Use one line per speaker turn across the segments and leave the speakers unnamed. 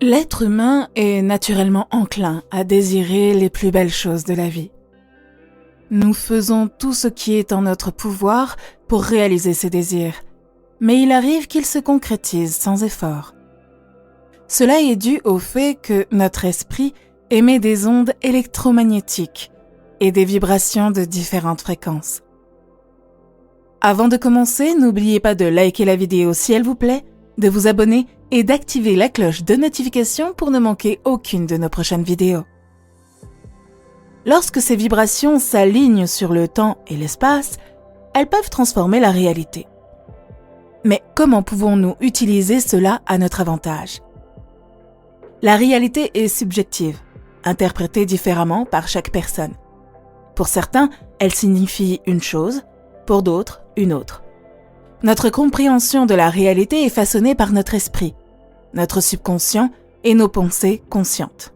L'être humain est naturellement enclin à désirer les plus belles choses de la vie. Nous faisons tout ce qui est en notre pouvoir pour réaliser ces désirs, mais il arrive qu'ils se concrétisent sans effort. Cela est dû au fait que notre esprit émet des ondes électromagnétiques et des vibrations de différentes fréquences. Avant de commencer, n'oubliez pas de liker la vidéo si elle vous plaît, de vous abonner et d'activer la cloche de notification pour ne manquer aucune de nos prochaines vidéos. Lorsque ces vibrations s'alignent sur le temps et l'espace, elles peuvent transformer la réalité. Mais comment pouvons-nous utiliser cela à notre avantage? La réalité est subjective, interprétée différemment par chaque personne. Pour certains, elle signifie une chose, pour d'autres, une autre. Notre compréhension de la réalité est façonnée par notre esprit, notre subconscient et nos pensées conscientes.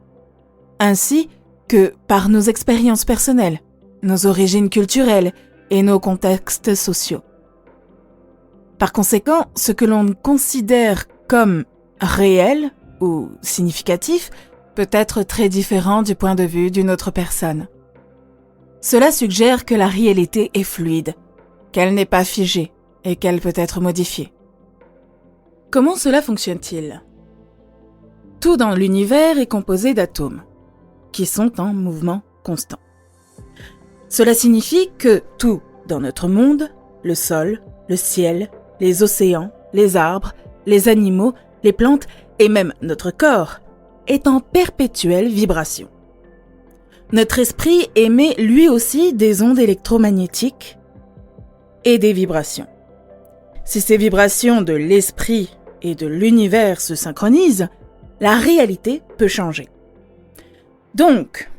Ainsi que par nos expériences personnelles, nos origines culturelles et nos contextes sociaux. Par conséquent, ce que l'on considère comme réel ou significatif peut être très différent du point de vue d'une autre personne. Cela suggère que la réalité est fluide, qu'elle n'est pas figée et qu'elle peut être modifiée. Comment cela fonctionne-t-il? Tout dans l'univers est composé d'atomes, qui sont en mouvement constant. Cela signifie que tout dans notre monde, le sol, le ciel, les océans, les arbres, les animaux, les plantes et même notre corps, est en perpétuelle vibration. Notre esprit émet lui aussi des ondes électromagnétiques et des vibrations. Si ces vibrations de l'esprit et de l'univers se synchronisent, la réalité peut changer. Donc,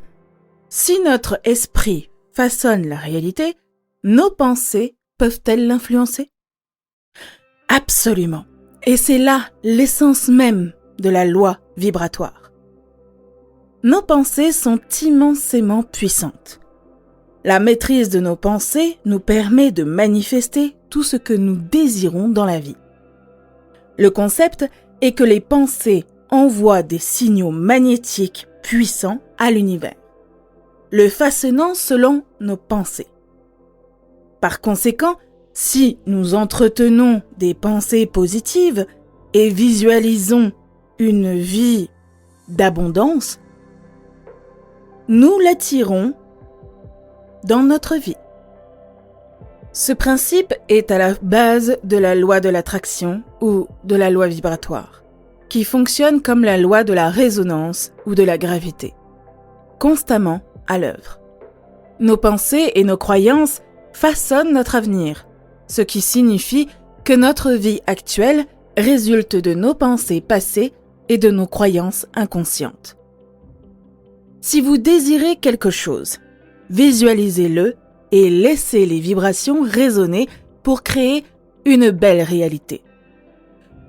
si notre esprit façonne la réalité, nos pensées peuvent-elles l'influencer? Absolument. Et c'est là l'essence même de la loi vibratoire. Nos pensées sont immensément puissantes. La maîtrise de nos pensées nous permet de manifester tout ce que nous désirons dans la vie. Le concept est que les pensées envoient des signaux magnétiques puissants à l'univers, le façonnant selon nos pensées. Par conséquent, si nous entretenons des pensées positives et visualisons une vie d'abondance, nous l'attirons dans notre vie. Ce principe est à la base de la loi de l'attraction ou de la loi vibratoire, qui fonctionne comme la loi de la résonance ou de la gravité, constamment à l'œuvre. Nos pensées et nos croyances façonnent notre avenir, ce qui signifie que notre vie actuelle résulte de nos pensées passées et de nos croyances inconscientes. Si vous désirez quelque chose, visualisez-le et laissez les vibrations résonner pour créer une belle réalité.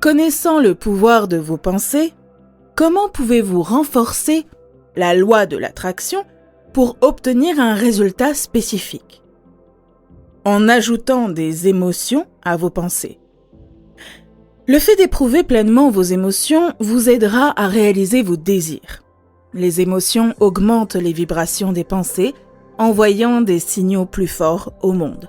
Connaissant le pouvoir de vos pensées, comment pouvez-vous renforcer la loi de l'attraction pour obtenir un résultat spécifique? En ajoutant des émotions à vos pensées. Le fait d'éprouver pleinement vos émotions vous aidera à réaliser vos désirs. Les émotions augmentent les vibrations des pensées, envoyant des signaux plus forts au monde.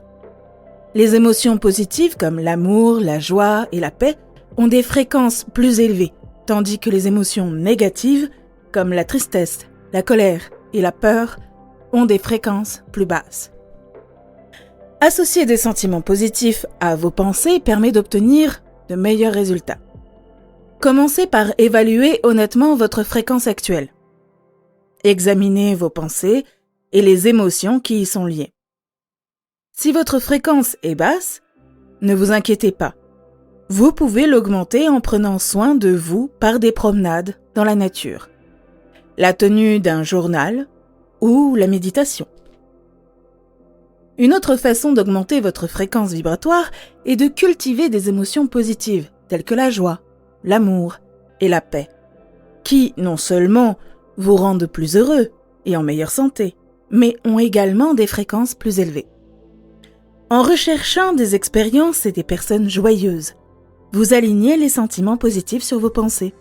Les émotions positives comme l'amour, la joie et la paix ont des fréquences plus élevées, tandis que les émotions négatives comme la tristesse, la colère et la peur ont des fréquences plus basses. Associer des sentiments positifs à vos pensées permet d'obtenir de meilleurs résultats. Commencez par évaluer honnêtement votre fréquence actuelle. Examinez vos pensées et les émotions qui y sont liées. Si votre fréquence est basse, ne vous inquiétez pas. Vous pouvez l'augmenter en prenant soin de vous par des promenades dans la nature, la tenue d'un journal ou la méditation. Une autre façon d'augmenter votre fréquence vibratoire est de cultiver des émotions positives telles que la joie, l'amour et la paix, qui non seulement vous rendent plus heureux et en meilleure santé, mais ont également des fréquences plus élevées. En recherchant des expériences et des personnes joyeuses, vous alignez les sentiments positifs sur vos pensées.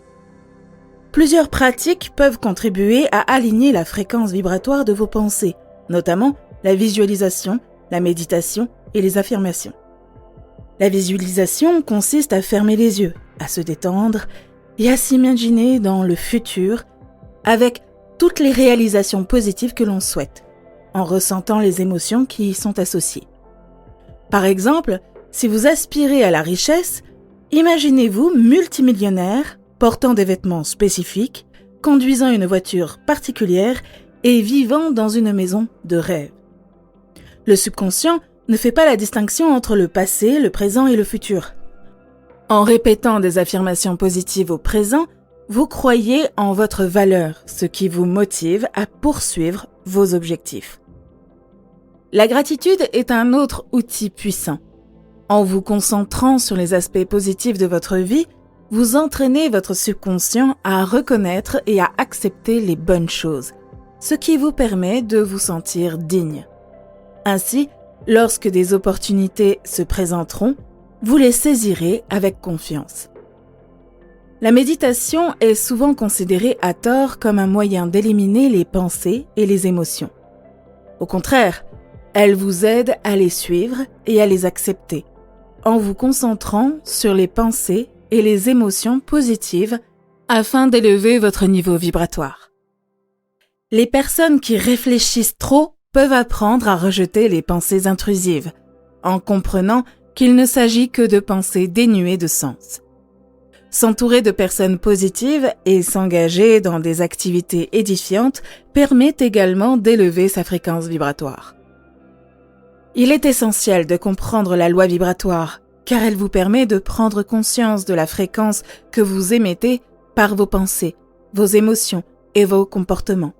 Plusieurs pratiques peuvent contribuer à aligner la fréquence vibratoire de vos pensées, notamment la visualisation, la méditation et les affirmations. La visualisation consiste à fermer les yeux, à se détendre et à s'imaginer dans le futur avec toutes les réalisations positives que l'on souhaite, en ressentant les émotions qui y sont associées. Par exemple, si vous aspirez à la richesse, imaginez-vous multimillionnaire, portant des vêtements spécifiques, conduisant une voiture particulière et vivant dans une maison de rêve. Le subconscient ne fait pas la distinction entre le passé, le présent et le futur. En répétant des affirmations positives au présent, vous croyez en votre valeur, ce qui vous motive à poursuivre vos objectifs. La gratitude est un autre outil puissant. En vous concentrant sur les aspects positifs de votre vie, vous entraînez votre subconscient à reconnaître et à accepter les bonnes choses, ce qui vous permet de vous sentir digne. Ainsi, lorsque des opportunités se présenteront, vous les saisirez avec confiance. La méditation est souvent considérée à tort comme un moyen d'éliminer les pensées et les émotions. Au contraire, elle vous aide à les suivre et à les accepter, en vous concentrant sur les pensées et les émotions positives afin d'élever votre niveau vibratoire. Les personnes qui réfléchissent trop peuvent apprendre à rejeter les pensées intrusives, en comprenant qu'il ne s'agit que de pensées dénuées de sens. S'entourer de personnes positives et s'engager dans des activités édifiantes permet également d'élever sa fréquence vibratoire. Il est essentiel de comprendre la loi vibratoire, car elle vous permet de prendre conscience de la fréquence que vous émettez par vos pensées, vos émotions et vos comportements.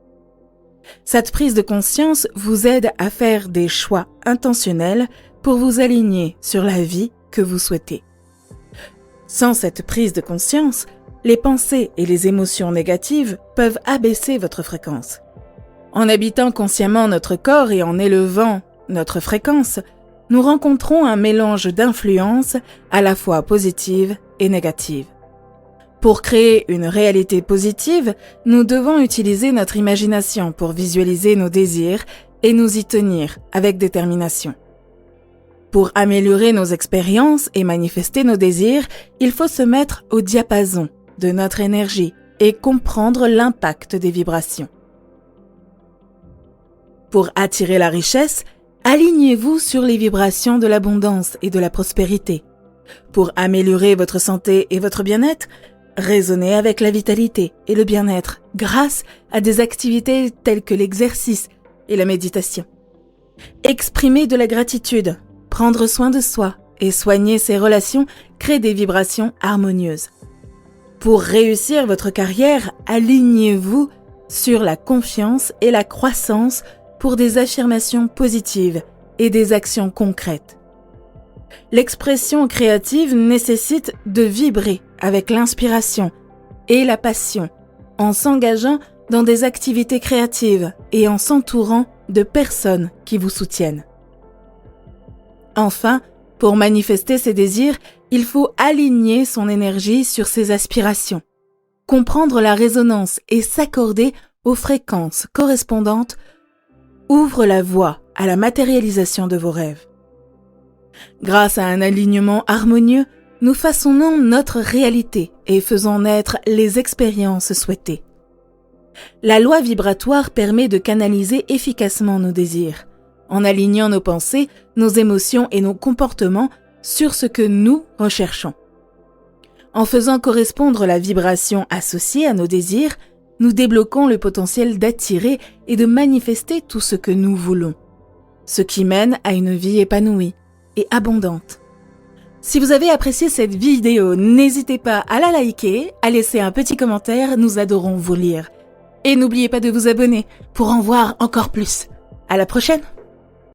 Cette prise de conscience vous aide à faire des choix intentionnels pour vous aligner sur la vie que vous souhaitez. Sans cette prise de conscience, les pensées et les émotions négatives peuvent abaisser votre fréquence. En habitant consciemment notre corps et en élevant notre fréquence, nous rencontrons un mélange d'influences à la fois positives et négatives. Pour créer une réalité positive, nous devons utiliser notre imagination pour visualiser nos désirs et nous y tenir avec détermination. Pour améliorer nos expériences et manifester nos désirs, il faut se mettre au diapason de notre énergie et comprendre l'impact des vibrations. Pour attirer la richesse, alignez-vous sur les vibrations de l'abondance et de la prospérité. Pour améliorer votre santé et votre bien-être, raisonnez avec la vitalité et le bien-être grâce à des activités telles que l'exercice et la méditation. Exprimez de la gratitude, prendre soin de soi et soigner ses relations crée des vibrations harmonieuses. Pour réussir votre carrière, alignez-vous sur la confiance et la croissance pour des affirmations positives et des actions concrètes. L'expression créative nécessite de vibrer avec l'inspiration et la passion en s'engageant dans des activités créatives et en s'entourant de personnes qui vous soutiennent. Enfin, pour manifester ses désirs, il faut aligner son énergie sur ses aspirations, comprendre la résonance et s'accorder aux fréquences correspondantes ouvre la voie à la matérialisation de vos rêves. Grâce à un alignement harmonieux, nous façonnons notre réalité et faisons naître les expériences souhaitées. La loi vibratoire permet de canaliser efficacement nos désirs, en alignant nos pensées, nos émotions et nos comportements sur ce que nous recherchons. En faisant correspondre la vibration associée à nos désirs, nous débloquons le potentiel d'attirer et de manifester tout ce que nous voulons, ce qui mène à une vie épanouie et abondante. Si vous avez apprécié cette vidéo, n'hésitez pas à la liker, à laisser un petit commentaire, nous adorons vous lire. Et n'oubliez pas de vous abonner pour en voir encore plus. À la prochaine!